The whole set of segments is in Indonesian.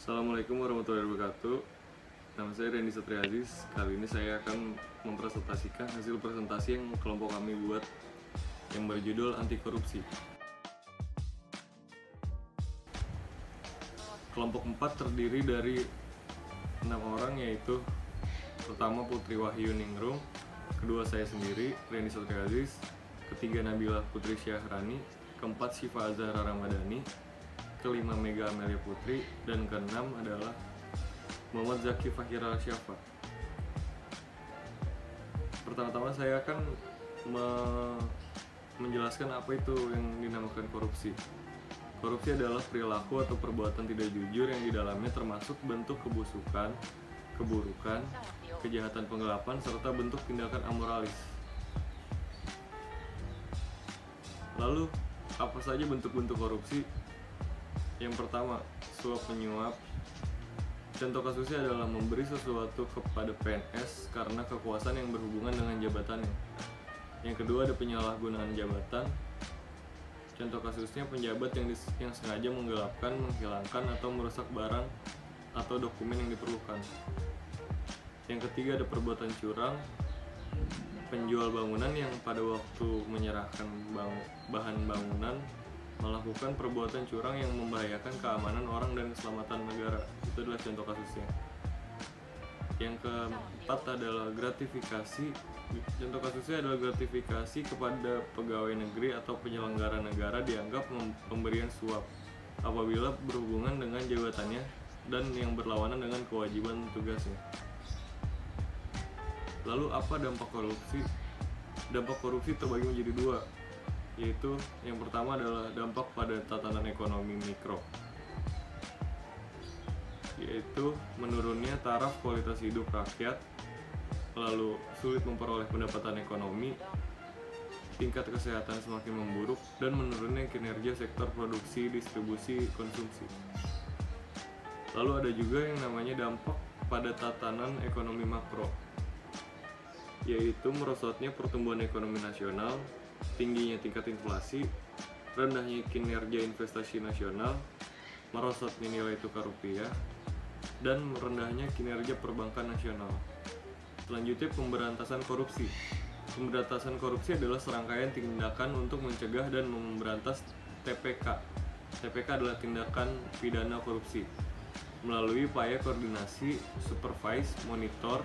Assalamualaikum warahmatullahi wabarakatuh. Nama saya Randy Satria Aziz. Kali ini saya akan mempresentasikan hasil presentasi yang kelompok kami buat yang berjudul Anti Korupsi. Kelompok 4 terdiri dari 6 orang, yaitu pertama Putri Wahyu Ningrum, kedua saya sendiri Randy Satria Aziz, ketiga Nabila Putri Syahrani, keempat Syifa Azhara Ramadhani, kelima Mega Amelia Putri, dan keenam adalah Muhammad Zaki Fakhira Syafa. Pertama-tama saya akan menjelaskan apa itu yang dinamakan korupsi. Korupsi adalah perilaku atau perbuatan tidak jujur yang di dalamnya termasuk bentuk kebusukan, keburukan, kejahatan penggelapan, serta bentuk tindakan amoralis. Lalu, apa saja bentuk-bentuk korupsi? Yang pertama, suap menyuap. Contoh kasusnya adalah memberi sesuatu kepada PNS karena kekuasaan yang berhubungan dengan jabatannya. Yang kedua, ada penyalahgunaan jabatan. Contoh kasusnya penjabat yang sengaja menggelapkan, menghilangkan, atau merusak barang atau dokumen yang diperlukan. Yang ketiga, ada perbuatan curang. Penjual bangunan yang pada waktu menyerahkan bahan bangunan melakukan perbuatan curang yang membahayakan keamanan orang dan keselamatan negara. Itu adalah contoh kasusnya. Yang keempat adalah gratifikasi. Contoh kasusnya adalah gratifikasi kepada pegawai negeri atau penyelenggara negara dianggap pemberian suap apabila berhubungan dengan jabatannya dan yang berlawanan dengan kewajiban tugasnya. Lalu apa dampak korupsi? Dampak korupsi terbagi menjadi dua, yaitu yang pertama adalah dampak pada tatanan ekonomi mikro, yaitu menurunnya taraf kualitas hidup rakyat, lalu sulit memperoleh pendapatan ekonomi, tingkat kesehatan semakin memburuk, dan menurunnya kinerja sektor produksi, distribusi, konsumsi. Lalu ada juga yang namanya dampak pada tatanan ekonomi makro, yaitu merosotnya pertumbuhan ekonomi nasional, tingginya tingkat inflasi, rendahnya kinerja investasi nasional, merosotnya nilai tukar rupiah, dan rendahnya kinerja perbankan nasional. Selanjutnya, pemberantasan korupsi. Pemberantasan korupsi adalah serangkaian tindakan untuk mencegah dan memberantas TPK. TPK adalah tindakan pidana korupsi melalui upaya koordinasi, supervise, monitor,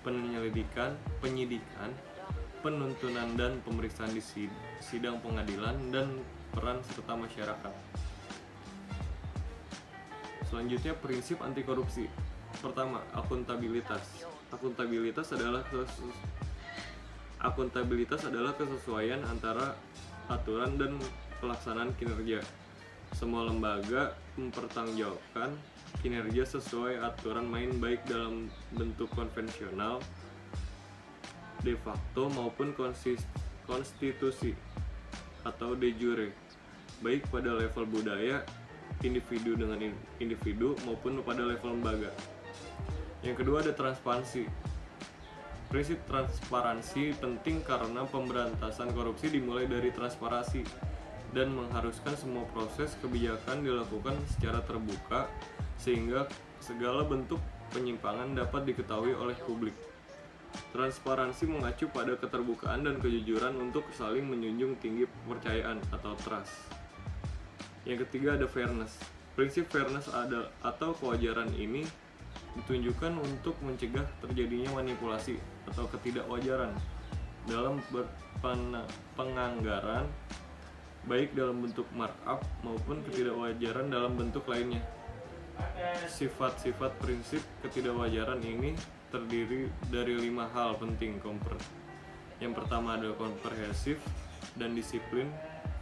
penyelidikan, penyidikan, penuntunan dan pemeriksaan di sidang pengadilan, dan peran serta masyarakat. Selanjutnya, prinsip anti korupsi. Pertama, akuntabilitas. Akuntabilitas adalah kesesuaian antara aturan dan pelaksanaan kinerja. Semua lembaga mempertanggungjawabkan kinerja sesuai aturan main, baik dalam bentuk konvensional, de facto, maupun konstitusi atau de jure, baik pada level budaya, individu dengan individu, maupun pada level lembaga. Yang kedua, ada transparansi. Prinsip transparansi penting karena pemberantasan korupsi dimulai dari transparansi dan mengharuskan semua proses kebijakan dilakukan secara terbuka sehingga segala bentuk penyimpangan dapat diketahui oleh publik. Transparansi mengacu pada keterbukaan dan kejujuran untuk saling menjunjung tinggi kepercayaan atau trust. Yang ketiga, ada fairness. Prinsip fairness atau kewajaran ini ditunjukkan untuk mencegah terjadinya manipulasi atau ketidakwajaran dalam penganggaran, baik dalam bentuk markup maupun ketidakwajaran dalam bentuk lainnya. Sifat-sifat prinsip ketidakwajaran ini terdiri dari 5 hal penting. Yang pertama adalah komprehensif dan disiplin,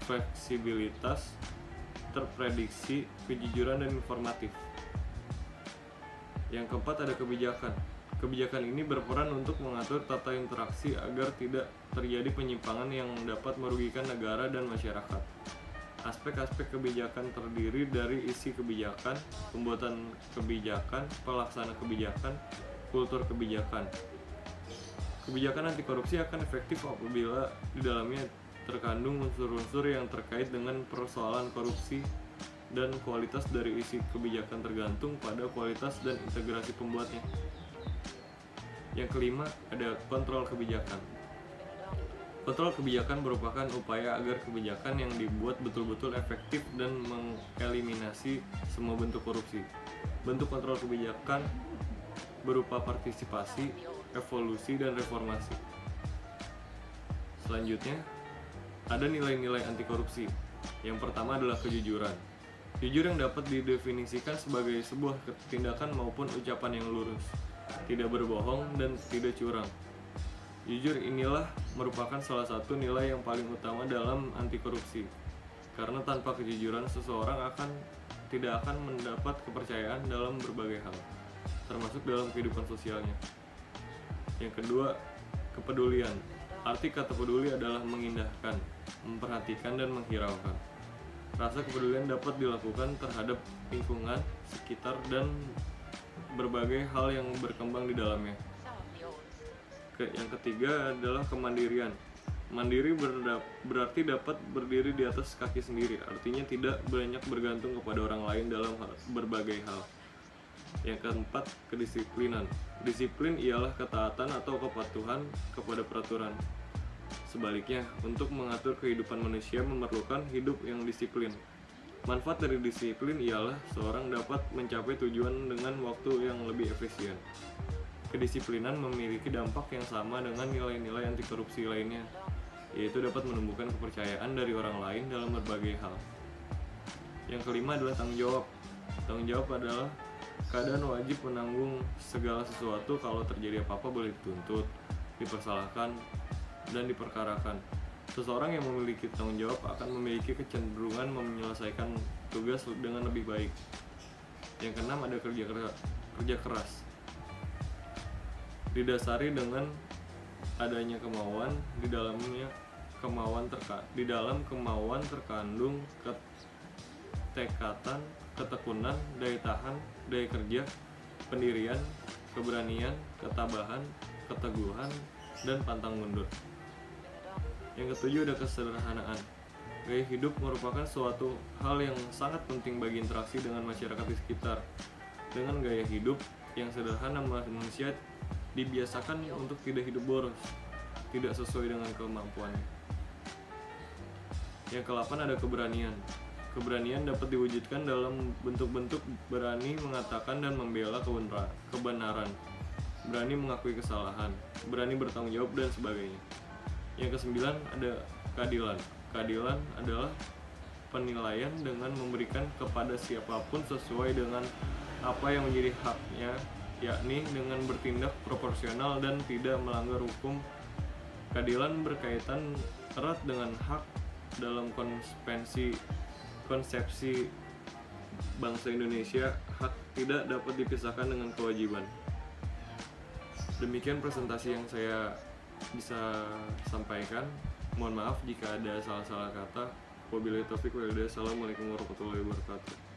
fleksibilitas, terprediksi, kejujuran, dan informatif. Yang keempat ada kebijakan. Kebijakan ini berperan untuk mengatur tata interaksi agar tidak terjadi penyimpangan yang dapat merugikan negara dan masyarakat. Aspek-aspek kebijakan terdiri dari isi kebijakan, pembuatan kebijakan, pelaksana kebijakan, kultur kebijakan. Kebijakan anti korupsi akan efektif apabila di dalamnya terkandung unsur-unsur yang terkait dengan persoalan korupsi dan kualitas dari isi kebijakan tergantung pada kualitas dan integrasi pembuatnya. Yang kelima, ada kontrol kebijakan. Kontrol kebijakan merupakan upaya agar kebijakan yang dibuat betul-betul efektif dan mengeliminasi semua bentuk korupsi. Bentuk kontrol kebijakan berupa partisipasi, evolusi, dan reformasi. Selanjutnya, ada nilai-nilai anti korupsi. Yang pertama adalah kejujuran. Jujur yang dapat didefinisikan sebagai sebuah tindakan maupun ucapan yang lurus, tidak berbohong dan tidak curang. Jujur inilah merupakan salah satu nilai yang paling utama dalam anti korupsi. Karena tanpa kejujuran seseorang tidak akan mendapat kepercayaan dalam berbagai hal, termasuk dalam kehidupan sosialnya. Yang kedua, kepedulian. Arti kata peduli adalah mengindahkan, memperhatikan, dan menghiraukan. Rasa kepedulian dapat dilakukan terhadap lingkungan sekitar dan berbagai hal yang berkembang di dalamnya. Yang ketiga adalah kemandirian. Mandiri berarti dapat berdiri di atas kaki sendiri, artinya tidak banyak bergantung kepada orang lain dalam berbagai hal. Yang keempat, kedisiplinan. Disiplin ialah ketaatan atau kepatuhan kepada peraturan. Sebaliknya, untuk mengatur kehidupan manusia memerlukan hidup yang disiplin. Manfaat dari disiplin ialah seorang dapat mencapai tujuan dengan waktu yang lebih efisien. Kedisiplinan memiliki dampak yang sama dengan nilai-nilai anti korupsi lainnya, yaitu dapat menumbuhkan kepercayaan dari orang lain dalam berbagai hal. Yang kelima adalah tanggung jawab. Tanggung jawab adalah keadaan wajib menanggung segala sesuatu kalau terjadi apa-apa, boleh dituntut, dipersalahkan, dan diperkarakan. Seseorang yang memiliki tanggung jawab akan memiliki kecenderungan menyelesaikan tugas dengan lebih baik. Yang keenam ada kerja keras. Didasari dengan adanya kemauan, di dalam kemauan terkandung ketekatan, ketekunan, daya tahan, daya kerja, pendirian, keberanian, ketabahan, keteguhan, dan pantang mundur. Yang ketujuh ada kesederhanaan. Gaya hidup merupakan suatu hal yang sangat penting bagi interaksi dengan masyarakat di sekitar. Dengan gaya hidup yang sederhana, manusia dibiasakan untuk tidak hidup boros, tidak sesuai dengan kemampuannya. Yang ke-8 ada keberanian. Keberanian dapat diwujudkan dalam bentuk-bentuk berani mengatakan dan membela kebenaran, berani mengakui kesalahan, berani bertanggung jawab, dan sebagainya. Yang ke-9 ada keadilan. Keadilan adalah penilaian dengan memberikan kepada siapapun sesuai dengan apa yang menjadi haknya, yakni dengan bertindak proporsional dan tidak melanggar hukum. Keadilan berkaitan erat dengan hak dalam konsepsi bangsa Indonesia. Hak tidak dapat dipisahkan dengan kewajiban. Demikian presentasi yang saya bisa sampaikan. Mohon maaf jika ada salah-salah kata. Wabillahi taufiq wal hidayah. Assalamualaikum warahmatullahi wabarakatuh.